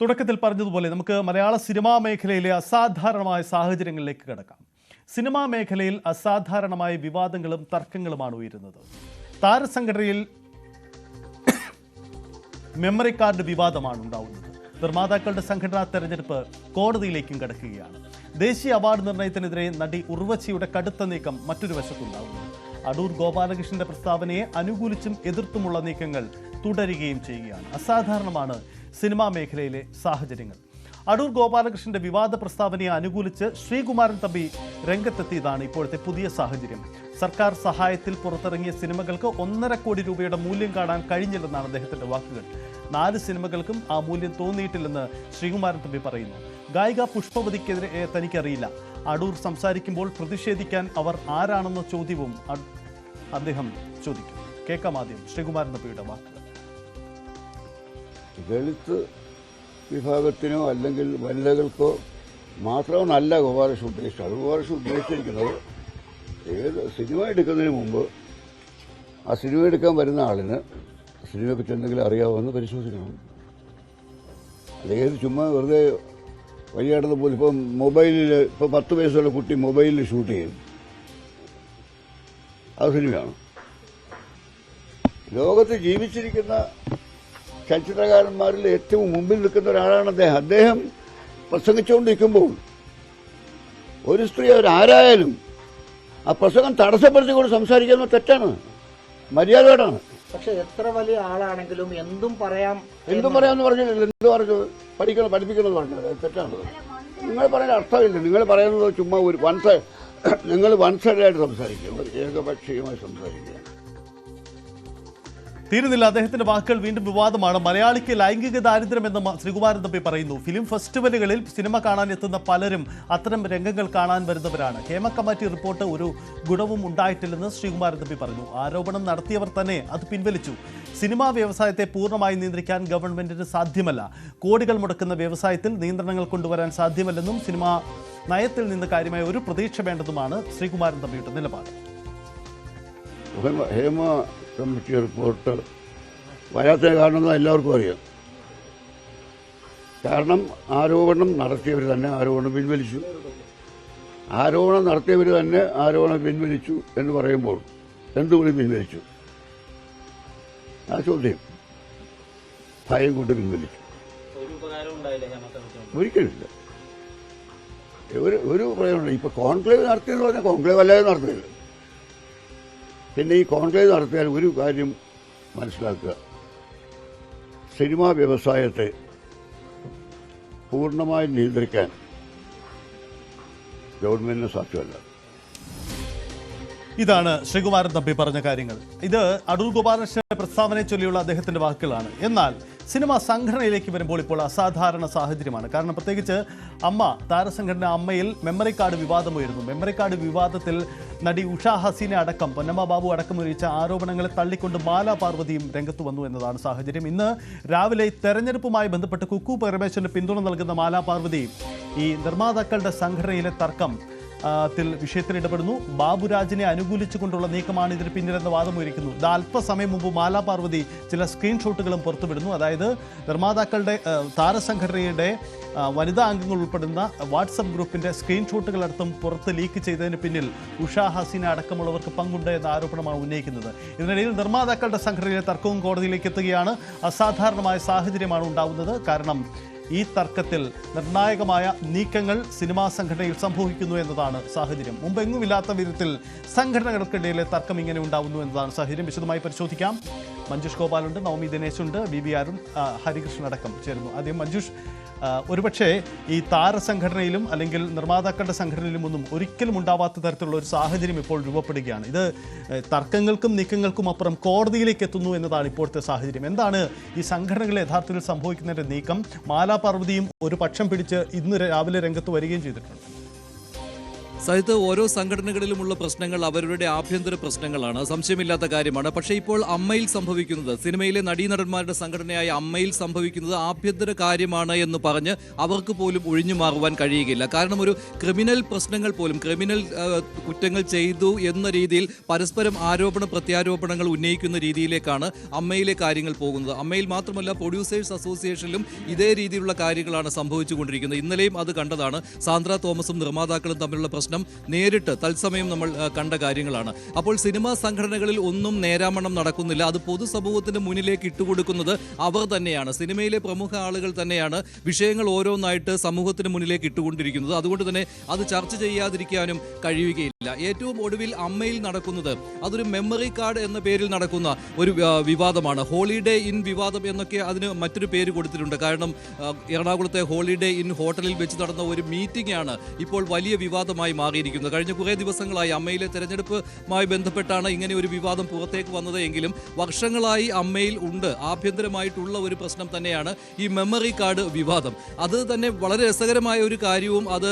തുടക്കത്തിൽ പറഞ്ഞതുപോലെ നമുക്ക് മലയാള സിനിമാ മേഖലയിലെ അസാധാരണമായ സാഹചര്യങ്ങളിലേക്ക് കടക്കാം. സിനിമാ മേഖലയിൽ അസാധാരണമായ വിവാദങ്ങളും തർക്കങ്ങളുമാണ് ഉയരുന്നത്. താരസംഘടനയിൽ മെമ്മറി കാർഡ് വിവാദമാണ് ഉണ്ടാവുന്നത്. നിർമ്മാതാക്കളുടെ സംഘടനാ തെരഞ്ഞെടുപ്പ് കോടതിയിലേക്കും കടക്കുകയാണ്. ദേശീയ അവാർഡ് നിർണയത്തിനെതിരെ നടി ഉർവശിയുടെ കടുത്ത നീക്കം മറ്റൊരു വശത്തുണ്ടാവുന്നു. അടൂർ ഗോപാലകൃഷ്ണന്റെ പ്രസ്താവനയെ അനുകൂലിച്ചും എതിർത്തുമുള്ള നീക്കങ്ങൾ തുടരുകയും ചെയ്യുകയാണ്. അസാധാരണമാണ് സിനിമാ മേഖലയിലെ സാഹചര്യങ്ങൾ. അടൂർ ഗോപാലകൃഷ്ണന്റെ വിവാദ പ്രസ്താവനയെ അനുകൂലിച്ച് ശ്രീകുമാരൻ തമ്പി രംഗത്തെത്തിയതാണ് ഇപ്പോഴത്തെ പുതിയ സാഹചര്യം. സർക്കാർ സഹായത്തിൽ പുറത്തിറങ്ങിയ സിനിമകൾക്ക് 1.5 കോടി രൂപയുടെ മൂല്യം കാണാൻ കഴിഞ്ഞില്ലെന്നാണ് അദ്ദേഹത്തിന്റെ വാക്കുകൾ. 4 സിനിമകൾക്കും ആ മൂല്യം തോന്നിയിട്ടില്ലെന്ന് ശ്രീകുമാരൻ തമ്പി പറയുന്നു. ഗായിക പുഷ്പവതിക്കെതിരെ തനിക്കറിയില്ല. അടൂർ സംസാരിക്കുമ്പോൾ പ്രതിഷേധിക്കാൻ അവർ ആരാണെന്ന ചോദ്യവും അദ്ദേഹം ചോദിക്കും. കേൾക്കാം ആദ്യം ശ്രീകുമാരൻ തമ്പിയുടെ വാക്കുകൾ. ദളിത് വിഭാഗത്തിനോ അല്ലെങ്കിൽ വനിതകൾക്കോ മാത്രമല്ല ഗോപാലകൃഷ്ണൻ ഉദ്ദേശിച്ചത്. അത് ഗോപാലകൃഷ്ണൻ ഉദ്ദേശിച്ചിരിക്കുന്നത് ഏത് സിനിമ എടുക്കുന്നതിന് മുമ്പ് ആ സിനിമ എടുക്കാൻ വരുന്ന ആളിന് സിനിമയെപ്പറ്റി എന്തെങ്കിലും അറിയാവുമെന്ന് പരിശോധിക്കണം. അതേത് ചുമ്മാ വെറുതെ വഴിയാടുന്ന പോലെ ഇപ്പം മൊബൈലിൽ ഇപ്പം 10 വയസ്സുള്ള കുട്ടി മൊബൈലിൽ ഷൂട്ട് ചെയ്യും. അത് സിനിമയാണ്. ലോകത്ത് ജീവിച്ചിരിക്കുന്ന ചലച്ചിത്രകാരന്മാരിൽ ഏറ്റവും മുമ്പിൽ നിൽക്കുന്ന ഒരാളാണ് അദ്ദേഹം. അദ്ദേഹം പ്രസംഗിച്ചുകൊണ്ടിരിക്കുമ്പോൾ ഒരു സ്ത്രീ അവരാരായാലും ആ പ്രസംഗം തടസ്സപ്പെടുത്തിക്കൊണ്ട് സംസാരിക്കുന്നത് തെറ്റാണ്, മര്യാദയോടാണ്. പക്ഷെ എത്ര വലിയ ആളാണെങ്കിലും എന്തും പറയാമെന്ന് പറഞ്ഞില്ല. എന്ത് പറഞ്ഞു? പഠിപ്പിക്കുന്നത് പറഞ്ഞത് തെറ്റാണ്. നിങ്ങൾ പറയുന്ന അർത്ഥമില്ല. നിങ്ങൾ പറയുന്നത് ചുമ്മാ ഒരു നിങ്ങൾ വൺ സൈഡായിട്ട് സംസാരിക്കുക, ഏകപക്ഷീയമായി സംസാരിക്കുക. തീരുന്നില്ല അദ്ദേഹത്തിന്റെ വാക്കുകൾ വീണ്ടും വിവാദമാണ്. മലയാളിക്ക് ലൈംഗിക ദാരിദ്ര്യമെന്ന് ശ്രീകുമാരൻ തമ്പി പറയുന്നു. ഫിലിം ഫെസ്റ്റിവലുകളിൽ സിനിമ കാണാൻ എത്തുന്ന പലരും അത്തരം രംഗങ്ങൾ കാണാൻ വരുന്നവരാണ്. ഹേമ കമ്മിറ്റി റിപ്പോർട്ട് ഒരു ഗുണവും ഉണ്ടായിട്ടില്ലെന്ന് ശ്രീകുമാരൻ തമ്പി പറഞ്ഞു. ആരോപണം നടത്തിയവർ തന്നെ അത് പിൻവലിച്ചു. സിനിമാ വ്യവസായത്തെ പൂർണ്ണമായി നിയന്ത്രിക്കാൻ ഗവൺമെന്റിന് സാധ്യമല്ല. കോടികൾ മുടക്കുന്ന വ്യവസായത്തിൽ നിയന്ത്രണങ്ങൾ കൊണ്ടുവരാൻ സാധ്യമല്ലെന്നും സിനിമാ നയത്തിൽ നിന്ന് കാര്യമായ ഒരു പ്രതീക്ഷ വേണ്ടതുമാണ് ശ്രീകുമാരൻ തമ്പിയുടെ നിലപാട്. ഹേമ കമ്മിറ്റി റിപ്പോർട്ട് വരാത്ത കാരണം എല്ലാവർക്കും അറിയാം. കാരണം ആരോപണം നടത്തിയവർ തന്നെ ആരോപണം പിൻവലിച്ചു. ആരോപണം നടത്തിയവർ തന്നെ ആരോപണം പിൻവലിച്ചു എന്ന് പറയുമ്പോൾ എന്തുകൂടി പിൻവലിച്ചു? ആ ചോദ്യം ഭയം കൊണ്ട് പിൻവലിച്ചു. ഒരിക്കലില്ല, ഒരു പ്രയോജനം. ഇപ്പൊ കോൺക്ലേവ് നടത്തിയെന്ന് പറഞ്ഞാൽ കോൺക്ലേവ് അല്ലാതെ നടത്തില്ല. പിന്നെ ഈ കോൺക്ലേവ് നടത്തിയാൽ ഒരു കാര്യം മനസ്സിലാക്കുക, സിനിമാ വ്യവസായത്തെ പൂർണ്ണമായി നിയന്ത്രിക്കാൻ ഗവൺമെന്റിന് സാധ്യമല്ല. ഇതാണ് ശ്രീകുമാരൻ തമ്പി പറഞ്ഞ കാര്യങ്ങൾ. ഇത് അടൂർ ഗോപാലകൃഷ്ണന്റെ പ്രസ്താവനയെ ചൊല്ലിയുള്ള അദ്ദേഹത്തിന്റെ വാക്കുകളാണ്. എന്നാൽ സിനിമാ സംഘടനയിലേക്ക് വരുമ്പോൾ ഇപ്പോൾ അസാധാരണ സാഹചര്യമാണ്. കാരണം പ്രത്യേകിച്ച് താരസംഘടന അമ്മയിൽ മെമ്മറി കാർഡ് വിവാദമുയരുന്നു. മെമ്മറി കാർഡ് വിവാദത്തിൽ നടി ഉഷ ഹസീനെ അടക്കം പൊന്നമ്മ ബാബു അടക്കം ഉന്നയിച്ച ആരോപണങ്ങളെ തള്ളിക്കൊണ്ട് മാലാ പാർവതിയും രംഗത്ത് വന്നു എന്നതാണ് സാഹചര്യം. ഇന്ന് രാവിലെ തെരഞ്ഞെടുപ്പുമായി ബന്ധപ്പെട്ട് കുക്കു പരമേശ്വരന് പിന്തുണ നൽകുന്ന മാലാ പാർവതി ഈ നിർമ്മാതാക്കളുടെ സംഘടനയിലെ തർക്കം വിഷയത്തിൽ ഇടപെടുന്നു. ബാബുരാജിനെ അനുകൂലിച്ചുകൊണ്ടുള്ള നീക്കമാണ് ഇതിന് പിന്നിലെന്ന വാദമുയർക്കുന്നു. ഇത് അല്പസമയം മുമ്പ് മാലാ പാർവതി ചില സ്ക്രീൻഷോട്ടുകളും പുറത്തുവിടുന്നു. അതായത് നിർമ്മാതാക്കളുടെ താരസംഘടനയുടെ വനിതാ അംഗങ്ങൾ ഉൾപ്പെടുന്ന വാട്സപ്പ് ഗ്രൂപ്പിന്റെ സ്ക്രീൻഷോട്ടുകളടക്കം പുറത്ത് ലീക്ക് ചെയ്തതിന് പിന്നിൽ ഉഷ ഹസീന അടക്കമുള്ളവർക്ക് പങ്കുണ്ട് എന്ന ആരോപണമാണ് ഉന്നയിക്കുന്നത്. ഇതിനിടയിൽ നിർമ്മാതാക്കളുടെ സംഘടനയിലെ തർക്കവും കോടതിയിലേക്ക് എത്തുകയാണ്. അസാധാരണമായ സാഹചര്യമാണ് ഉണ്ടാവുന്നത്. കാരണം ഈ തർക്കത്തിൽ നിർണായകമായ നീക്കങ്ങൾ സിനിമാ സംഘടനയിൽ സംഭവിക്കുന്നു എന്നതാണ് സാഹചര്യം. മുമ്പെങ്ങുമില്ലാത്ത വിധത്തിൽ സംഘടനകൾക്കിടയിലെ തർക്കം ഇങ്ങനെ ഉണ്ടാവുന്നു എന്നതാണ് സാഹചര്യം. വിശദമായി പരിശോധിക്കാം. മഞ്ജുഷ് ഗോപാലുണ്ട്, നവമി ദിനേശുണ്ട്, ബി അരുൺ, ഹരികൃഷ്ണൻ അടക്കം ചേരുന്നു. ആദ്യം മഞ്ജുഷ്, ഒരുപക്ഷെ ഈ താരസംഘടനയിലും അല്ലെങ്കിൽ നിർമ്മാതാക്കളുടെ സംഘടനയിലും ഒന്നും ഒരിക്കലും ഉണ്ടാവാത്ത തരത്തിലുള്ള ഒരു സാഹചര്യം ഇപ്പോൾ രൂപപ്പെടുകയാണ്. ഇത് തർക്കങ്ങൾക്കും നീക്കങ്ങൾക്കും അപ്പുറം കോടതിയിലേക്ക് എത്തുന്നു എന്നതാണ് ഇപ്പോഴത്തെ സാഹചര്യം. എന്താണ് ഈ സംഘടനകൾ യഥാർത്ഥത്തിൽ സംഭവിക്കുന്നതിൻ്റെ നീക്കം? മാലാ പാർവതിയും ഒരു പക്ഷം പിടിച്ച് ഇന്ന് രാവിലെ രംഗത്ത് വരികയും ചെയ്തിട്ടുണ്ട്. സഹിത്ത് ഓരോ സംഘടനകളിലുമുള്ള പ്രശ്നങ്ങൾ അവരുടെ ആഭ്യന്തര പ്രശ്നങ്ങളാണ്, സംശയമില്ലാത്ത കാര്യമാണ്. പക്ഷേ ഇപ്പോൾ അമ്മയിൽ സംഭവിക്കുന്നത്, സിനിമയിലെ നടീനടന്മാരുടെ സംഘടനയായ അമ്മയിൽ സംഭവിക്കുന്നത് ആഭ്യന്തര കാര്യമാണ് എന്ന് പറഞ്ഞ് അവർക്ക് പോലും ഒഴിഞ്ഞു മാറുവാൻ കഴിയുകയില്ല. കാരണം ഒരു ക്രിമിനൽ പ്രശ്നങ്ങൾ പോലും, ക്രിമിനൽ കുറ്റങ്ങൾ ചെയ്തു എന്ന രീതിയിൽ പരസ്പരം ആരോപണ പ്രത്യാരോപണങ്ങൾ ഉന്നയിക്കുന്ന രീതിയിലേക്കാണ് അമ്മയിലെ കാര്യങ്ങൾ പോകുന്നത്. അമ്മയിൽ മാത്രമല്ല, പ്രൊഡ്യൂസേഴ്സ് അസോസിയേഷനിലും ഇതേ രീതിയിലുള്ള കാര്യങ്ങളാണ് സംഭവിച്ചുകൊണ്ടിരിക്കുന്നത്. ഇന്നലെയും അത് കണ്ടതാണ്. സാന്ദ്ര തോമസും നിർമ്മാതാക്കളും തമ്മിലുള്ള പ്രശ്നം നേരിട്ട് തത്സമയം നമ്മൾ കണ്ട കാര്യങ്ങളാണ്. അപ്പോൾ സിനിമാ സംഘടനകളിൽ ഒന്നും നേരാമണം നടക്കുന്നില്ല. അത് പൊതുസമൂഹത്തിന് മുന്നിലേക്ക് ഇട്ടുകൊടുക്കുന്നത് അവർ തന്നെയാണ്. സിനിമയിലെ പ്രമുഖ ആളുകൾ തന്നെയാണ് വിഷയങ്ങൾ ഓരോന്നായിട്ട് സമൂഹത്തിന് മുന്നിലേക്ക് ഇട്ടുകൊണ്ടിരിക്കുന്നത്. അതുകൊണ്ട് തന്നെ അത് ചർച്ച ചെയ്യാതിരിക്കാനും കഴിയുകയില്ല. ഏറ്റവും ഒടുവിൽ അമ്മയിൽ നടക്കുന്നത് അതൊരു മെമ്മറി കാർഡ് എന്ന പേരിൽ നടക്കുന്ന ഒരു വിവാദമാണ്. ഹോളിഡേ ഇൻ വിവാദം എന്നൊക്കെ അതിന് മറ്റൊരു പേര് കൊടുത്തിട്ടുണ്ട്. കാരണം എറണാകുളത്തെ ഹോളിഡേ ഇൻ ഹോട്ടലിൽ വെച്ച് നടന്ന ഒരു മീറ്റിംഗ് ആണ് ഇപ്പോൾ വലിയ വിവാദമായി മാറിയിരിക്കുന്നത്. കഴിഞ്ഞ കുറേ ദിവസങ്ങളായി അമ്മയിലെ തെരഞ്ഞെടുപ്പുമായി ബന്ധപ്പെട്ടാണ് ഇങ്ങനെ ഒരു വിവാദം പുറത്തേക്ക് വന്നത് എങ്കിലും വർഷങ്ങളായി അമ്മയിൽ ഉണ്ട്, ആഭ്യന്തരമായിട്ടുള്ള ഒരു പ്രശ്നം തന്നെയാണ് ഈ മെമ്മറി കാർഡ് വിവാദം. അത് തന്നെ വളരെ രസകരമായ ഒരു കാര്യവും അത്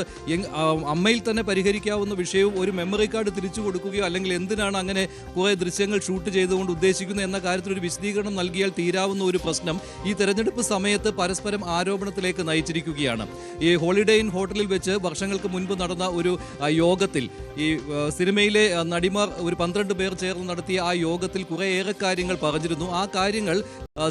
അമ്മയിൽ തന്നെ പരിഹരിക്കാവുന്ന വിഷയവും ഒരു മെമ്മറി കാർഡ് തിരിച്ചു കൊടുക്കുകയോ അല്ലെങ്കിൽ എന്തിനാണ് അങ്ങനെ കുറേ ദൃശ്യങ്ങൾ ഷൂട്ട് ചെയ്തുകൊണ്ട് ഉദ്ദേശിക്കുന്നത് എന്ന കാര്യത്തിൽ ഒരു വിശദീകരണം നൽകിയാൽ തീരാവുന്ന ഒരു പ്രശ്നം ഈ തെരഞ്ഞെടുപ്പ് സമയത്ത് പരസ്പരം ആരോപണത്തിലേക്ക് നയിച്ചിരിക്കുകയാണ്. ഈ ഹോളിഡേ ഇൻ ഹോട്ടലിൽ വെച്ച് വർഷങ്ങൾക്ക് മുൻപ് നടന്ന ഒരു യോഗത്തിൽ ഈ സിനിമയിലെ നടിമാർ ഒരു 12 പേർ ചേർന്ന് നടത്തിയ ആ യോഗത്തിൽ കുറേയേറെ കാര്യങ്ങൾ പറഞ്ഞിരുന്നു. ആ കാര്യങ്ങൾ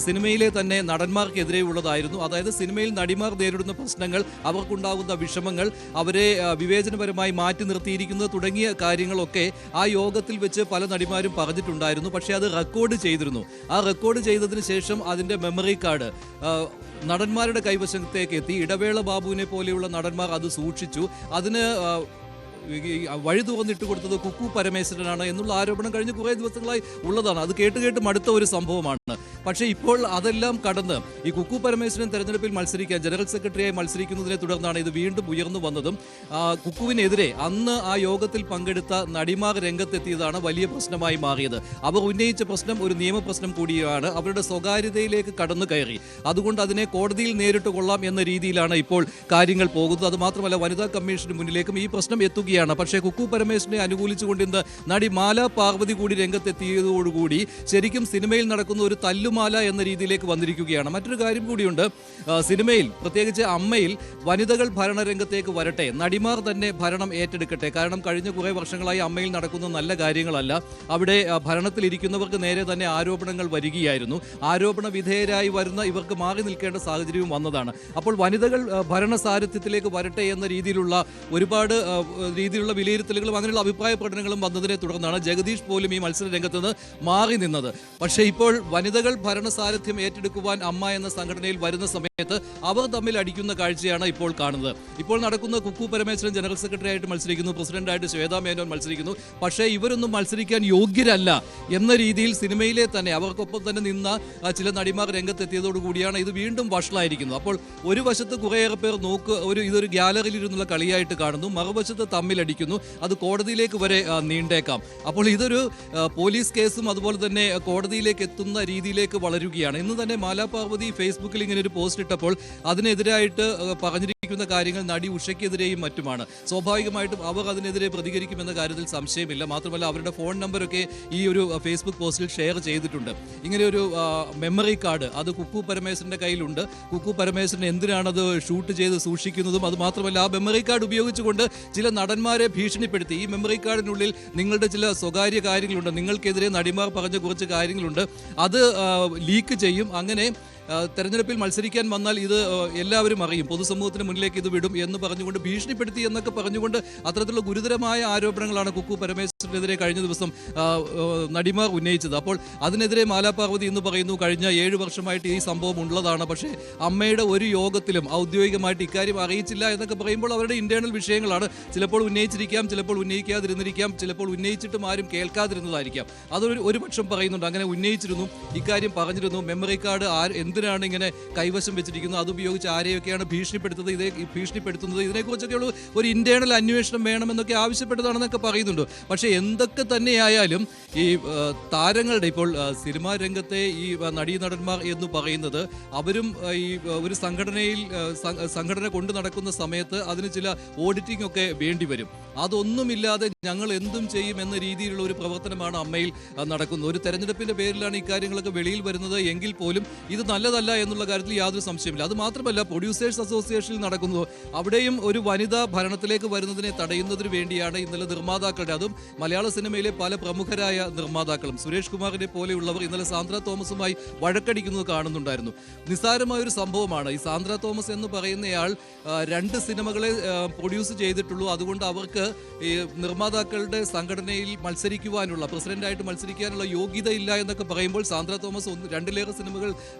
സിനിമയിലെ തന്നെ നടന്മാർക്കെതിരെ ഉള്ളതായിരുന്നു. അതായത് സിനിമയിൽ നടിമാർ നേരിടുന്ന പ്രശ്നങ്ങൾ, അവർക്കുണ്ടാകുന്ന വിഷമങ്ങൾ, അവരെ വിവേചനപരമായി മാറ്റി നിർത്തിയിരിക്കുന്നത് തുടങ്ങിയ കാര്യങ്ങളൊക്കെ ആ യോഗത്തിൽ വെച്ച് പല നടിമാരും പറഞ്ഞിട്ടുണ്ടായിരുന്നു. പക്ഷേ അത് റെക്കോർഡ് ചെയ്തിരുന്നു. ആ റെക്കോർഡ് ചെയ്തതിന് ശേഷം അതിൻ്റെ മെമ്മറി കാർഡ് നടന്മാരുടെ കൈവശത്തേക്ക് എത്തി. ഇടവേള ബാബുവിനെ പോലെയുള്ള നടന്മാർ അത് സൂക്ഷിച്ചു. അതിന് വഴി തുറന്നിട്ട് കൊടുത്തത് കുക്കു പരമേശ്വരനാണ് എന്നുള്ള ആരോപണം കഴിഞ്ഞ കുറേ ദിവസങ്ങളായി ഉള്ളതാണ്. അത് കേട്ട് മടുത്ത ഒരു സംഭവമാണ്. പക്ഷേ ഇപ്പോൾ അതെല്ലാം കടന്ന് ഈ കുക്കു പരമേശ്വരൻ തെരഞ്ഞെടുപ്പിൽ മത്സരിക്കാൻ ജനറൽ സെക്രട്ടറിയായി മത്സരിക്കുന്നതിനെ തുടർന്നാണ് ഇത് വീണ്ടും ഉയർന്നു വന്നതും. കുക്കുവിനെതിരെ അന്ന് ആ യോഗത്തിൽ പങ്കെടുത്ത നടിമാർ രംഗത്തെത്തിയതാണ് വലിയ പ്രശ്നമായി മാറിയത്. അവർ ഉന്നയിച്ച പ്രശ്നം ഒരു നിയമപ്രശ്നം കൂടിയാണ്. അവരുടെ സ്വകാര്യതയിലേക്ക് കടന്നു കയറി. അതുകൊണ്ട് അതിനെ കോടതിയിൽ നേരിട്ട് കൊള്ളാം എന്ന രീതിയിലാണ് ഇപ്പോൾ കാര്യങ്ങൾ പോകുന്നത്. അത് മാത്രമല്ല, വനിതാ കമ്മീഷന് മുന്നിലേക്കും ഈ പ്രശ്നം എത്തുകയാണ്. പക്ഷേ കുക്കു പരമേശ്വരനെ അനുകൂലിച്ചുകൊണ്ട് ഇന്ന് നടി മാല പാർവതി കൂടി രംഗത്തെത്തിയതോടുകൂടി ശരിക്കും സിനിമയിൽ നടക്കുന്ന ഒരു തല്ലുമാല എന്ന രീതിയിലേക്ക് വന്നിരിക്കുകയാണ്. മറ്റൊരു കാര്യം കൂടിയുണ്ട്. സിനിമയിൽ പ്രത്യേകിച്ച് അമ്മയിൽ വനിതകൾ ഭരണരംഗത്തേക്ക് വരട്ടെ, നടിമാർ തന്നെ ഭരണം ഏറ്റെടുക്കട്ടെ. കാരണം കഴിഞ്ഞ കുറേ വർഷങ്ങളായി അമ്മയിൽ നടക്കുന്ന നല്ല കാര്യങ്ങളല്ല. അവിടെ ഭരണത്തിലിരിക്കുന്നവർക്ക് നേരെ തന്നെ ആരോപണങ്ങൾ വരികയായിരുന്നു. ആരോപണ വിധേയരായി വരുന്ന ഇവർക്ക് മാറി നിൽക്കേണ്ട സാഹചര്യവും വന്നതാണ്. അപ്പോൾ വനിതകൾ ഭരണസാരഥ്യത്തിലേക്ക് വരട്ടെ എന്ന രീതിയിലുള്ള ഒരുപാട് രീതിയിലുള്ള വിലയിരുത്തലുകളും അങ്ങനെയുള്ള അഭിപ്രായ പ്രകടനങ്ങളും വന്നതിനെ തുടർന്നാണ് ജഗദീഷ് പോലും ഈ മത്സര രംഗത്ത് നിന്ന് മാറി നിന്നത്. പക്ഷേ ഇപ്പോൾ വനിതകൾ ഭരണസാരഥ്യം ഏറ്റെടുക്കുവാൻ അമ്മ എന്ന സംഘടനയിൽ വരുന്ന സമയത്ത് അവർ തമ്മിൽ അടിക്കുന്ന കാഴ്ചയാണ് ഇപ്പോൾ കാണുന്നത്. ഇപ്പോൾ നടക്കുന്ന കുക്കു പരമേശ്വരൻ ജനറൽ സെക്രട്ടറി ആയിട്ട് മത്സരിക്കുന്നു, പ്രസിഡന്റായിട്ട് ശ്വേതാ മേനോൻ മത്സരിക്കുന്നു. പക്ഷേ ഇവരൊന്നും മത്സരിക്കാൻ യോഗ്യരല്ല എന്ന രീതിയിൽ സിനിമയിലെ തന്നെ അവർക്കൊപ്പം തന്നെ നിന്ന ചില നടിമാർ രംഗത്തെത്തിയതോടുകൂടിയാണ് ഇത് വീണ്ടും വഷളായിരിക്കുന്നത്. അപ്പോൾ ഒരു വശത്ത് കുറേയേറെ പേർ ഇതൊരു ഗ്യാലറിയിൽ ഇരുന്നുള്ള കളിയായിട്ട് കാണുന്നു, മറുവശത്ത് തമ്മിലടിക്കുന്നു. അത് കോടതിയിലേക്ക് വരെ നീണ്ടേക്കാം. അപ്പോൾ ഇതൊരു പോലീസ് കേസും അതുപോലെ തന്നെ കോടതിയിലേക്ക് എത്തുന്ന രീതിയിലേക്ക് വളരുകയാണ്. ഇന്ന് തന്നെ മാലാ പാർവതി ഫേസ്ബുക്കിൽ ഇങ്ങനെ ഒരു പോസ്റ്റ് ഇട്ടപ്പോൾ അതിനെതിരായിട്ട് പറഞ്ഞിരിക്കുന്ന കാര്യങ്ങൾ നടി ഉഷയ്ക്കെതിരെയും മറ്റുമാണ്. സ്വാഭാവികമായിട്ടും അവർ അതിനെതിരെ പ്രതികരിക്കുമെന്ന കാര്യത്തിൽ സംശയമില്ല. മാത്രമല്ല അവരുടെ ഫോൺ നമ്പരൊക്കെ ഈ ഒരു ഫേസ്ബുക്ക് പോസ്റ്റിൽ ഷെയർ ചെയ്തിട്ടുണ്ട്. ഇങ്ങനെ ഒരു മെമ്മറി കാർഡ് അത് കുക്കു പരമേശ്വരൻ്റെ കയ്യിലുണ്ട്. കുക്കു പരമേശ്വരൻ എന്തിനാണത് ഷൂട്ട് ചെയ്ത് സൂക്ഷിക്കുന്നതും അത് മാത്രമല്ല ആ മെമ്മറി കാർഡ് ഉപയോഗിച്ചുകൊണ്ട് ചില നടന്മാരെ ഭീഷണിപ്പെടുത്തി. ഈ മെമ്മറി കാർഡിനുള്ളിൽ നിങ്ങളുടെ ചില സ്വകാര്യ കാര്യങ്ങളുണ്ട്, നിങ്ങൾക്കെതിരെ നടിമാർ പറഞ്ഞ കുറച്ച് കാര്യങ്ങളുണ്ട്, അത് ലീക്ക് ചെയ്യും. അങ്ങനെ തെരഞ്ഞെടുപ്പിൽ മത്സരിക്കാൻ വന്നാൽ ഇത് എല്ലാവരും അറിയും, പൊതുസമൂഹത്തിന് മുന്നിലേക്ക് ഇത് വിടും എന്ന് പറഞ്ഞുകൊണ്ട് ഭീഷണിപ്പെടുത്തി എന്നൊക്കെ പറഞ്ഞുകൊണ്ട് അത്തരത്തിലുള്ള ഗുരുതരമായ ആരോപണങ്ങളാണ് കുക്കു പരമേശ്വരനെതിരെ കഴിഞ്ഞ ദിവസം നടിമാർ ഉന്നയിച്ചത്. അപ്പോൾ അതിനെതിരെ മാലാ പാർവതി എന്ന് പറയുന്നു കഴിഞ്ഞ 7 വർഷമായിട്ട് ഈ സംഭവം ഉള്ളതാണ്. പക്ഷേ അമ്മയുടെ ഒരു യോഗത്തിലും ഔദ്യോഗികമായിട്ട് ഇക്കാര്യം അറിയിച്ചില്ല എന്നൊക്കെ പറയുമ്പോൾ അവരുടെ ഇന്റേണൽ വിഷയങ്ങളാണ്. ചിലപ്പോൾ ഉന്നയിച്ചിരിക്കാം, ചിലപ്പോൾ ഉന്നയിക്കാതിരുന്നിരിക്കാം, ചിലപ്പോൾ ഉന്നയിച്ചിട്ടും ആരും കേൾക്കാതിരുന്നതായിരിക്കാം. അതൊരു പക്ഷം പറയുന്നുണ്ട് അങ്ങനെ ഉന്നയിച്ചിരുന്നു, ഇക്കാര്യം പറഞ്ഞിരുന്നു, മെമ്മറി കാർഡ് എന്തിനാണ് ഇങ്ങനെ കൈവശം വെച്ചിരിക്കുന്നത്, അതുപയോഗിച്ച് ആരെയൊക്കെയാണ് ഭീഷണിപ്പെടുത്തുന്നത്, ഇതിനെക്കുറിച്ചൊക്കെയുള്ള ഒരു ഇന്റേണൽ അന്വേഷണം വേണമെന്നൊക്കെ ആവശ്യപ്പെട്ടതാണെന്നൊക്കെ പറയുന്നുണ്ട്. പക്ഷേ എന്തൊക്കെ തന്നെയായാലും ഈ താരങ്ങളുടെ ഇപ്പോൾ സിനിമാ രംഗത്തെ ഈ നടീനടന്മാർ എന്ന് പറയുന്നത് അവരും ഈ ഒരു സംഘടന കൊണ്ടു നടക്കുന്ന സമയത്ത് അതിന് ചില ഓഡിറ്റിംഗ് ഒക്കെ വേണ്ടി വരും. അതൊന്നുമില്ലാതെ ഞങ്ങൾ എന്തും ചെയ്യും എന്ന രീതിയിലുള്ള ഒരു പ്രവർത്തനമാണ് അമ്മയിൽ നടക്കുന്നത്. ഒരു തെരഞ്ഞെടുപ്പിന്റെ പേരിലാണ് ഇക്കാര്യങ്ങളൊക്കെ വെളിയിൽ വരുന്നത് എങ്കിൽ പോലും ഇത് നല്ലതല്ല എന്നുള്ള കാര്യത്തിൽ യാതൊരു സംശയമില്ല. അത് മാത്രമല്ല, പ്രൊഡ്യൂസേഴ്സ് അസോസിയേഷനിൽ നടക്കുന്നത് അവിടെയും ഒരു വനിതാ ഭരണത്തിലേക്ക് വരുന്നതിനെ തടയുന്നതിന് വേണ്ടിയാണ് ഇന്നലെ നിർമ്മാതാക്കളുടെ, അതും മലയാള സിനിമയിലെ പല പ്രമുഖരായ നിർമ്മാതാക്കളും സുരേഷ് കുമാറിനെ പോലെയുള്ളവർ ഇന്നലെ സാന്ദ്ര തോമസുമായി വഴക്കടിക്കുന്നത് കാണുന്നുണ്ടായിരുന്നു. നിസ്സാരമായ ഒരു സംഭവമാണ്. ഈ സാന്ദ്ര തോമസ് എന്ന് പറയുന്നയാൾ 2 സിനിമകളെ പ്രൊഡ്യൂസ് ചെയ്തിട്ടുള്ളൂ. അതുകൊണ്ട് അവർക്ക് ഈ നിർമ്മാതാക്കളുടെ സംഘടനയിൽ മത്സരിക്കുവാനുള്ള, പ്രസിഡന്റായിട്ട് മത്സരിക്കാനുള്ള യോഗ്യത ഇല്ല എന്നൊക്കെ പറയുമ്പോൾ സാന്ദ്ര തോമസ് 2-ലേറെ സിനിമകൾ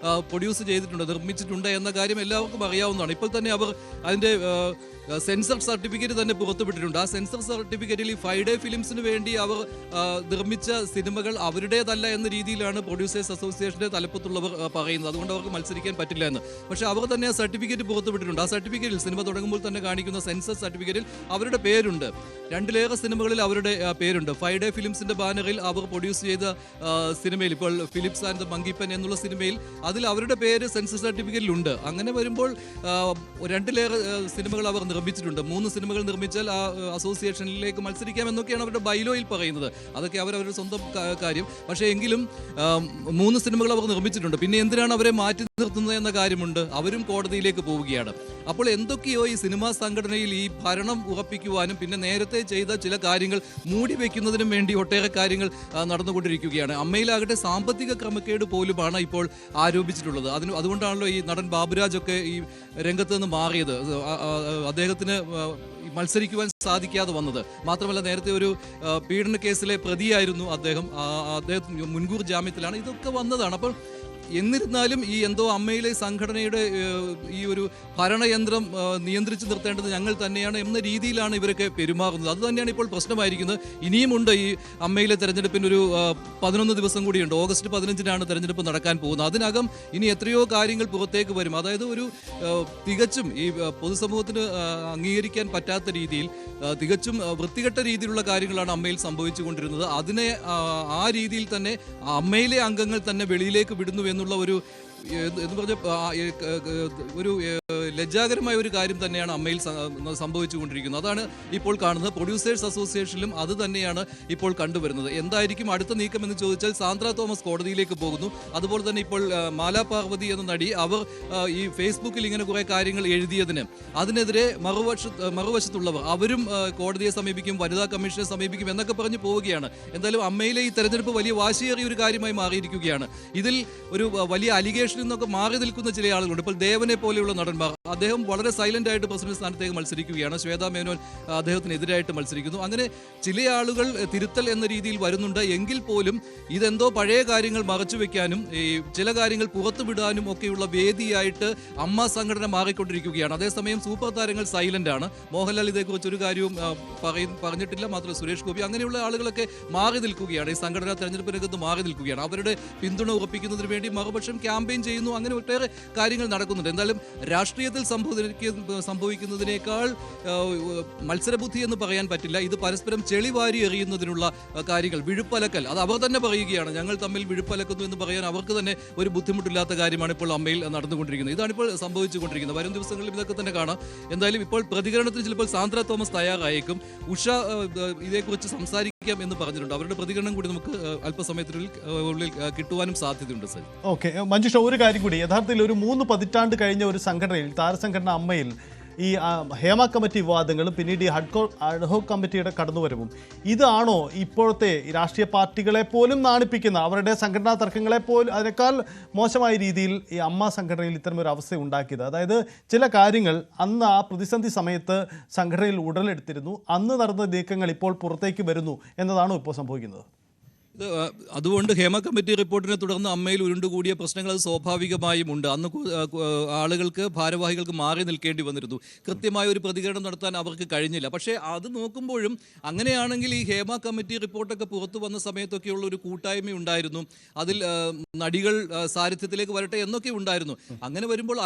പ്രൊഡ്യൂസ് ചെയ്തിട്ടുണ്ട്, നിർമ്മിച്ചിട്ടുണ്ട് എന്ന കാര്യം എല്ലാവർക്കും അറിയാവുന്നതാണ്. ഇപ്പോൾ തന്നെ അവർ അതിൻ്റെ സെൻസർ സർട്ടിഫിക്കറ്റ് തന്നെ പുറത്തുവിട്ടിട്ടുണ്ട്. ആ സെൻസർ സർട്ടിഫിക്കറ്റിൽ ഈ 5 ഡേ ഫിലിംസിന് വേണ്ടി അവർ നിർമ്മിച്ച സിനിമകൾ അവരുടേതല്ല എന്ന രീതിയിലാണ് പ്രൊഡ്യൂസേഴ്സ് അസോസിയേഷന്റെ തലപ്പത്തുള്ളവർ പറയുന്നത്. അതുകൊണ്ട് അവർക്ക് മത്സരിക്കാൻ പറ്റില്ല എന്ന്. പക്ഷേ അവർ തന്നെ ആ സർട്ടിഫിക്കറ്റ് പുറത്തുവിട്ടിട്ടുണ്ട്. ആ സർട്ടിഫിക്കറ്റിൽ, സിനിമ തുടങ്ങുമ്പോൾ തന്നെ കാണിക്കുന്ന സെൻസർ സർട്ടിഫിക്കറ്റിൽ അവരുടെ പേരുണ്ട്. 2-ലേറെ സിനിമകളിൽ അവരുടെ പേരുണ്ട്. 5 ഡേ ഫിലിംസിന്റെ ബാനറിൽ അവർ പ്രൊഡ്യൂസ് ചെയ്ത സിനിമയിൽ, ഇപ്പോൾ ഫിലിപ്സ് ആൻഡ് ദ മങ്കിപ്പൻ എന്നുള്ള സിനിമയിൽ, അതിൽ അവരുടെ പേര് സെൻസർ സർട്ടിഫിക്കറ്റിലുണ്ട്. അങ്ങനെ വരുമ്പോൾ 2-ലേറെ സിനിമകൾ അവർ നിർമ്മിച്ചിട്ടുണ്ട്. 3 സിനിമകൾ നിർമ്മിച്ചാൽ ആ അസോസിയേഷനിലേക്ക് മത്സരിക്കാം എന്നൊക്കെയാണ് അവരുടെ ബൈലോയിൽ പറയുന്നത്. അതൊക്കെ അവരവരുടെ സ്വന്തം കാര്യം. പക്ഷേ എങ്കിലും 3 സിനിമകൾ അവർ നിർമ്മിച്ചിട്ടുണ്ട്. പിന്നെ എന്തിനാണ് അവരെ മാറ്റി നിർത്തുന്നത് എന്ന കാര്യമുണ്ട്. അവരും കോടതിയിലേക്ക് പോവുകയാണ്. അപ്പോൾ എന്തൊക്കെയോ ഈ സിനിമാ സംഘടനയിൽ ഈ ഭരണം ഉറപ്പിക്കുവാനും പിന്നെ നേരത്തെ ചെയ്ത ചില കാര്യങ്ങൾ മൂടി വയ്ക്കുന്നതിനും വേണ്ടി ഒട്ടേറെ കാര്യങ്ങൾ നടന്നുകൊണ്ടിരിക്കുകയാണ്. അമ്മയിലാകട്ടെ സാമ്പത്തിക ക്രമക്കേട് പോലുമാണ് ഇപ്പോൾ ആരോപിച്ചിട്ടുള്ളത്. അതുകൊണ്ടാണല്ലോ ഈ നടൻ ബാബുരാജ് ഒക്കെ ഈ രംഗത്ത് നിന്ന് മാറിയത്. അദ്ദേഹത്തിന് മത്സരിക്കുവാൻ സാധിക്കാതെ വന്നത്. മാത്രമല്ല, നേരത്തെ ഒരു പീഡന കേസിലെ പ്രതിയായിരുന്നു അദ്ദേഹം. അദ്ദേഹത്തിന് മുൻകൂർ ജാമ്യത്തിലാണ്. ഇതൊക്കെ വന്നതാണ്. അപ്പോൾ എന്നിരുന്നാലും ഈ എന്തോ അമ്മയിലെ സംഘടനയുടെ ഈ ഒരു ഭരണയന്ത്രം നിയന്ത്രിച്ചു നിർത്തേണ്ടത് ഞങ്ങൾ തന്നെയാണ് എന്ന രീതിയിലാണ് ഇവരൊക്കെ പെരുമാറുന്നത്. അത് തന്നെയാണ് ഇപ്പോൾ പ്രശ്നമായിരിക്കുന്നത്. ഇനിയുമുണ്ട് ഈ അമ്മയിലെ തെരഞ്ഞെടുപ്പിനൊരു 11 ദിവസം കൂടിയുണ്ട്. ഓഗസ്റ്റ് 15-നാണ് തെരഞ്ഞെടുപ്പ് നടക്കാൻ പോകുന്നത്. അതിനകം ഇനി എത്രയോ കാര്യങ്ങൾ പുറത്തേക്ക് വരും. അതായത് ഒരു തികച്ചും ഈ പൊതുസമൂഹത്തിന് അംഗീകരിക്കാൻ പറ്റാത്ത രീതിയിൽ തികച്ചും വൃത്തികെട്ട രീതിയിലുള്ള കാര്യങ്ങളാണ് അമ്മയിൽ സംഭവിച്ചുകൊണ്ടിരുന്നത്. അതിനെ ആ രീതിയിൽ തന്നെ അമ്മയിലെ അംഗങ്ങൾ തന്നെ വെളിയിലേക്ക് വിടുന്നു എന്നുള്ള ഒരു എന്ന് പറഞ്ഞ ഒരു ലജ്ജാകരമായ ഒരു കാര്യം തന്നെയാണ് അമ്മയിൽ സംഭവിച്ചുകൊണ്ടിരിക്കുന്നത്. അതാണ് ഇപ്പോൾ കാണുന്നത്. പ്രൊഡ്യൂസേഴ്സ് അസോസിയേഷനിലും അത് തന്നെയാണ് ഇപ്പോൾ കണ്ടുവരുന്നത്. എന്തായിരിക്കും അടുത്ത നീക്കം എന്ന് ചോദിച്ചാൽ സാന്ദ്ര തോമസ് കോടതിയിലേക്ക് പോകുന്നു. അതുപോലെ തന്നെ ഇപ്പോൾ മാലാ പാർവതി എന്ന നടി, അവർ ഈ ഫേസ്ബുക്കിൽ ഇങ്ങനെ കുറേ കാര്യങ്ങൾ എഴുതിയതിന് അതിനെതിരെ മറുവശത്തുള്ളവർ അവരും കോടതിയെ സമീപിക്കും, വനിതാ കമ്മീഷനെ സമീപിക്കും എന്നൊക്കെ പറഞ്ഞ് പോവുകയാണ്. എന്തായാലും അമ്മയിലെ ഈ തെരഞ്ഞെടുപ്പ് വലിയ വാശിയേറിയ ഒരു കാര്യമായി മാറിയിരിക്കുകയാണ്. ഇതിൽ ഒരു വലിയ അലിഗേഷൻ നിന്നൊക്കെ മാറി നിൽക്കുന്ന ചില ആളുകളുണ്ട്. ഇപ്പോൾ ദേവനെ പോലെയുള്ള നടന്മാർ, അദ്ദേഹം വളരെ സൈലന്റ് ആയിട്ട് പ്രസിഡന്റ് സ്ഥാനത്തേക്ക് മത്സരിക്കുകയാണ്. ശ്വേതാ മേനോൻ അദ്ദേഹത്തിനെതിരായിട്ട് മത്സരിക്കുന്നു. അങ്ങനെ ചില ആളുകൾ തിരുത്തൽ എന്ന രീതിയിൽ വരുന്നുണ്ട്. എങ്കിൽ പോലും ഇതെന്തോ പഴയ കാര്യങ്ങൾ മറച്ചു വെക്കാനും ഈ ചില കാര്യങ്ങൾ പുറത്തുവിടാനും ഒക്കെയുള്ള വേദിയായിട്ട് അമ്മ സംഘടന മാറിക്കൊണ്ടിരിക്കുകയാണ്. അതേസമയം സൂപ്പർ താരങ്ങൾ സൈലന്റ് ആണ്. മോഹൻലാൽ ഇതേക്കുറിച്ച് ഒരു കാര്യവും പറഞ്ഞിട്ടില്ല. മാത്രമല്ല സുരേഷ് ഗോപി, അങ്ങനെയുള്ള ആളുകളൊക്കെ മാറി നിൽക്കുകയാണ്. ഈ സംഘടനാ തെരഞ്ഞെടുപ്പ് രംഗത്ത് മാറി നിൽക്കുകയാണ്. അവരുടെ പിന്തുണ ഉറപ്പിക്കുന്നതിന് വേണ്ടി മറുപക്ഷം ക്യാമ്പയിൻ ചെയ്യുന്നു. അങ്ങനെ ഒട്ടേറെ കാര്യങ്ങൾ നടക്കുന്നുണ്ട്. എന്തായാലും രാഷ്ട്രീയത്തിൽ സംഭവിക്കുന്നതിനേക്കാൾ മത്സരബുദ്ധി എന്ന് പറയാൻ പറ്റില്ല. ഇത് പരസ്പരം ചെളിവാരി എറിയുന്നതിനുള്ള കാര്യങ്ങൾ, വിഴുപ്പലക്കൽ, അത് അവർ തന്നെ പറയുകയാണ്. ഞങ്ങൾ തമ്മിൽ വിഴുപ്പലക്കുന്നു എന്ന് പറയാൻ അവർക്ക് തന്നെ ഒരു ബുദ്ധിമുട്ടില്ലാത്ത കാര്യമാണ് ഇപ്പോൾ അമ്മയിൽ നടന്നുകൊണ്ടിരിക്കുന്നത്. ഇതാണിപ്പോൾ സംഭവിച്ചുകൊണ്ടിരിക്കുന്നത്. വരും ദിവസങ്ങളിൽ ഇതൊക്കെ തന്നെ കാണാം. എന്തായാലും ഇപ്പോൾ പ്രതികരണത്തിന് ചിലപ്പോൾ സാന്ദ്ര തോമസ് തയ്യാറായേക്കും. ഉഷ ഇതേക്കുറിച്ച് സംസാരിക്കാം എന്ന് പറഞ്ഞിട്ടുണ്ട്. അവരുടെ പ്രതികരണം കൂടി നമുക്ക് അല്പസമയത്തിനുള്ളിൽ കിട്ടുവാനും സാധ്യതയുണ്ട്. സർ, ഓക്കെ മഞ്ജുഷ, ഒരു കാര്യം കൂടി. യഥാർത്ഥത്തിൽ ഒരു 3 പതിറ്റാണ്ട് കഴിഞ്ഞ ഒരു സംഘടനയിൽ, താരസംഘടന അമ്മയിൽ, ഈ ഹേമ കമ്മിറ്റി വിവാദങ്ങളും പിന്നീട് ഈ അഡ്ഹോക് കമ്മിറ്റിയുടെ കടന്നുവരവും, ഇതാണോ ഇപ്പോഴത്തെ രാഷ്ട്രീയ പാർട്ടികളെ പോലും നാണിപ്പിക്കുന്ന, അവരുടെ സംഘടനാ തർക്കങ്ങളെ പോലും അതിനേക്കാൾ മോശമായ രീതിയിൽ ഈ അമ്മ സംഘടനയിൽ ഇത്തരമൊരു അവസ്ഥ ഉണ്ടാക്കിയത്? അതായത് ചില കാര്യങ്ങൾ അന്ന് ആ പ്രതിസന്ധി സമയത്ത് സംഘടനയിൽ ഉടലെടുത്തിരുന്നു, അന്ന് നടന്ന നീക്കങ്ങൾ ഇപ്പോൾ പുറത്തേക്ക് വരുന്നു എന്നതാണോ ഇപ്പോൾ സംഭവിക്കുന്നത്? ഇത് അതുകൊണ്ട് ഹേമ കമ്മിറ്റി റിപ്പോർട്ടിനെ തുടർന്ന് അമ്മയിൽ ഉരുണ്ടുകൂടിയ പ്രശ്നങ്ങൾ അത് സ്വാഭാവികമായും ഉണ്ട്. അന്ന് ആളുകൾക്ക് ഭാരവാഹികൾക്ക് മാറി നിൽക്കേണ്ടി വന്നിരുന്നു. കൃത്യമായ ഒരു പ്രതികരണം നടത്താൻ അവർക്ക് കഴിഞ്ഞില്ല. പക്ഷേ അത് നോക്കുമ്പോഴും അങ്ങനെയാണെങ്കിൽ ഈ ഹേമ കമ്മിറ്റി റിപ്പോർട്ടൊക്കെ പുറത്തു വന്ന സമയത്തൊക്കെയുള്ള ഒരു കൂട്ടായ്മ ഉണ്ടായിരുന്നു. അതിൽ നടികൾ സാന്നിധ്യത്തിലേക്ക് വരട്ടെ എന്നൊക്കെ ഉണ്ടായിരുന്നു. അങ്ങനെ വരുമ്പോൾ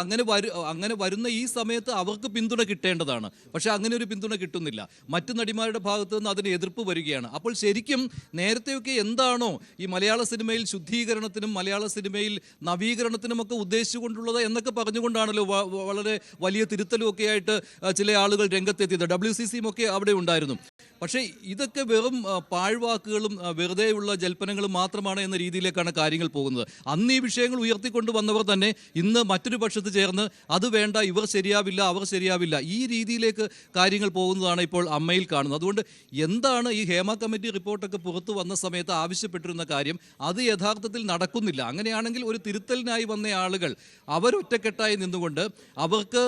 അങ്ങനെ വരുന്ന ഈ സമയത്ത് അവർക്ക് പിന്തുണ കിട്ടേണ്ടതാണ്. പക്ഷേ അങ്ങനെ ഒരു പിന്തുണ കിട്ടുന്നില്ല. മറ്റു നടിമാരുടെ ഭാഗത്തു നിന്ന് അതിന് എതിർപ്പ് വരികയാണ്. അപ്പോൾ ശരിക്കും നേരത്തെയൊക്കെ എന്താണോ ഈ മലയാള സിനിമയിൽ ശുദ്ധീകരണത്തിനും മലയാള സിനിമയിൽ നവീകരണത്തിനുമൊക്കെ ഉദ്ദേശിച്ചുകൊണ്ടുള്ളത് എന്നൊക്കെ പറഞ്ഞുകൊണ്ടാണല്ലോ വളരെ വലിയ തിരുത്തലുമൊക്കെ ആയിട്ട് ചില ആളുകൾ രംഗത്തെത്തിയത്. WCCയും ഒക്കെ അവിടെ ഉണ്ടായിരുന്നു. പക്ഷേ ഇതൊക്കെ വെറും പാഴ്വാക്കുകളും വെറുതെയുള്ള ജൽപ്പനങ്ങളും മാത്രമാണ് എന്ന രീതിയിലേക്കാണ് കാര്യങ്ങൾ പോകുന്നത്. അന്ന് ഈ വിഷയങ്ങൾ ഉയർത്തിക്കൊണ്ട് വന്നവർ തന്നെ ഇന്ന് മറ്റൊരു പക്ഷത്ത് ചേർന്ന് അത് വേണ്ട, ഇവർ ശരിയാവില്ല, അവർ ശരിയാവില്ല, ഈ രീതിയിലേക്ക് കാര്യങ്ങൾ പോകുന്നതാണ് ഇപ്പോൾ അമ്മയിൽ കാണുന്നത്. അതുകൊണ്ട് എന്താണ് ഈ ഹേമ കമ്മിറ്റി റിപ്പോർട്ടൊക്കെ പുറത്തു വന്ന സമയത്ത് ആവശ്യപ്പെട്ടിരുന്ന കാര്യം, അത് യഥാർത്ഥത്തിൽ നടക്കുന്നില്ല. അങ്ങനെയാണെങ്കിൽ ഒരു തിരുത്തലിനായി വന്ന ആളുകൾ അവരൊറ്റക്കെട്ടായി നിന്നുകൊണ്ട് അവർക്ക്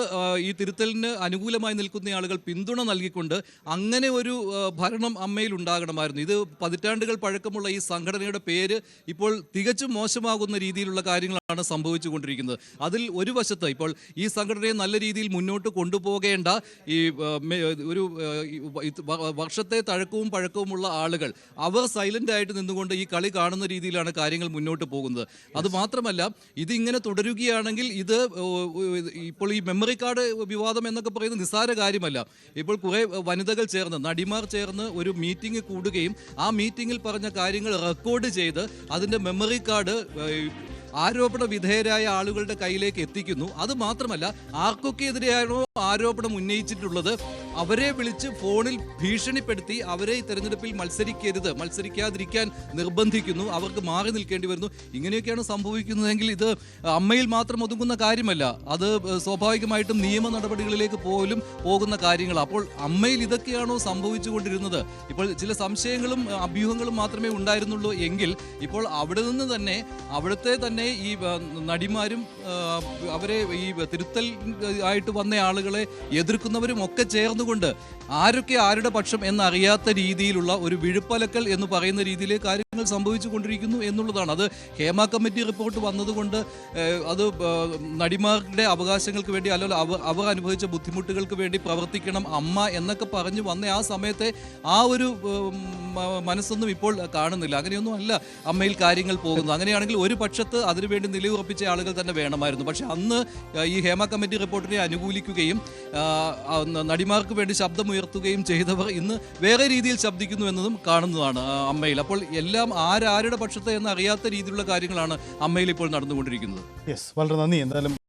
ഈ തിരുത്തലിന് അനുകൂലമായി നിൽക്കുന്ന ആളുകൾ പിന്തുണ നൽകിക്കൊണ്ട് അങ്ങനെ ഒരു ഭരണം അമ്മയിൽ ഉണ്ടാകണമായിരുന്നു. ഇത് പതിറ്റാണ്ടുകൾ പഴക്കമുള്ള ഈ സംഘടനയുടെ പേര് ഇപ്പോൾ തികച്ചും മോശമാകുന്ന രീതിയിലുള്ള കാര്യങ്ങളാണ് സംഭവിച്ചുകൊണ്ടിരിക്കുന്നത്. അതിൽ ഒരു വശത്ത് ഇപ്പോൾ ഈ സംഘടനയെ നല്ല രീതിയിൽ മുന്നോട്ട് കൊണ്ടുപോകേണ്ട ഈ ഒരു വർഷത്തെ തഴക്കവും പഴക്കവുമുള്ള ആളുകൾ അവർ സൈലന്റ് ആയിട്ട് നിന്നുകൊണ്ട് ഈ കളി കാണുന്ന രീതിയിലാണ് കാര്യങ്ങൾ മുന്നോട്ട് പോകുന്നത്. അതുമാത്രമല്ല, ഇതിങ്ങനെ തുടരുകയാണെങ്കിൽ ഇത് ഇപ്പോൾ ഈ മെമ്മറി കാർഡ് വിവാദം എന്നൊക്കെ പറയുന്നത് നിസ്സാര കാര്യമല്ല. ഇപ്പോൾ കുറെ വനിതകൾ ചേർന്ന്, നടിമാർ ചേർന്ന് ഒരു മീറ്റിംഗ് കൂടുകയും ആ മീറ്റിംഗിൽ പറഞ്ഞ കാര്യങ്ങൾ റെക്കോർഡ് ചെയ്ത് അതിൻ്റെ മെമ്മറി കാർഡ് ആരോപണ വിധേയരായ ആളുകളുടെ കയ്യിലേക്ക് എത്തിക്കുന്നു. അത് മാത്രമല്ല, ആർക്കൊക്കെ എതിരെയാണോ ആരോപണം ഉന്നയിച്ചിട്ടുള്ളത് അവരെ വിളിച്ച് ഫോണിൽ ഭീഷണിപ്പെടുത്തി അവരെ ഈ തെരഞ്ഞെടുപ്പിൽ മത്സരിക്കാതിരിക്കാൻ നിർബന്ധിക്കുന്നു. അവർക്ക് മാറി നിൽക്കേണ്ടി വരുന്നു. ഇങ്ങനെയൊക്കെയാണ് സംഭവിക്കുന്നതെങ്കിൽ ഇത് അമ്മയിൽ മാത്രം ഒതുങ്ങുന്ന കാര്യമല്ല. അത് സ്വാഭാവികമായിട്ടും നിയമ നടപടികളിലേക്ക് പോലും പോകുന്ന കാര്യങ്ങളാണ്. അപ്പോൾ അമ്മയിൽ ഇതൊക്കെയാണോ സംഭവിച്ചുകൊണ്ടിരുന്നത്? ഇപ്പോൾ ചില സംശയങ്ങളും അഭ്യൂഹങ്ങളും മാത്രമേ ഉണ്ടായിരുന്നുള്ളൂ എങ്കിൽ ഇപ്പോൾ അവിടെ നിന്ന് തന്നെ അവിടുത്തെ തന്നെ ഈ നടിമാരും അവരെ ഈ തിരുത്തൽ ആയിട്ട് വന്ന ആളുകളെ എതിർക്കുന്നവരും ഒക്കെ ചേർന്നുകൊണ്ട് ആരൊക്കെ ആരുടെ പക്ഷം എന്നറിയാത്ത രീതിയിലുള്ള ഒരു വിഴുപ്പലക്കൽ എന്ന് പറയുന്ന രീതിയിലേക്ക് കാര്യങ്ങൾ സംഭവിച്ചു കൊണ്ടിരിക്കുന്നു എന്നുള്ളതാണ്. അത് ഹേമ കമ്മിറ്റി റിപ്പോർട്ട് വന്നതുകൊണ്ട് അത് നടിമാരുടെ അവകാശങ്ങൾക്ക് വേണ്ടി അല്ലെങ്കിൽ അവർ അനുഭവിച്ച ബുദ്ധിമുട്ടുകൾക്ക് വേണ്ടി പ്രവർത്തിക്കണം അമ്മ എന്നൊക്കെ പറഞ്ഞു വന്ന ആ സമയത്തെ ആ ഒരു മനസ്സൊന്നും ഇപ്പോൾ കാണുന്നില്ല. അങ്ങനെയൊന്നും അല്ല അമ്മയിൽ കാര്യങ്ങൾ പോകുന്നത്. അങ്ങനെയാണെങ്കിൽ ഒരു പക്ഷത്ത് അതിനുവേണ്ടി നിലയുറപ്പിച്ച ആളുകൾ തന്നെ വേണമായിരുന്നു. പക്ഷെ അന്ന് ഈ ഹേമ കമ്മിറ്റി റിപ്പോർട്ടിനെ അനുകൂലിക്കുകയും നടിമാർക്ക് വേണ്ടി ശബ്ദമുയർത്തുകയും ചെയ്തവർ ഇന്ന് വേറെ രീതിയിൽ ശബ്ദിക്കുന്നു എന്നതും കാണുന്നതാണ് അമ്മയിൽ. അപ്പോൾ എല്ലാം ആരുടെ പക്ഷത്ത് എന്ന് അറിയാത്ത രീതിയിലുള്ള കാര്യങ്ങളാണ് അമ്മയിൽ ഇപ്പോൾ നടന്നുകൊണ്ടിരിക്കുന്നത്. വളരെ നന്ദി. എന്തായാലും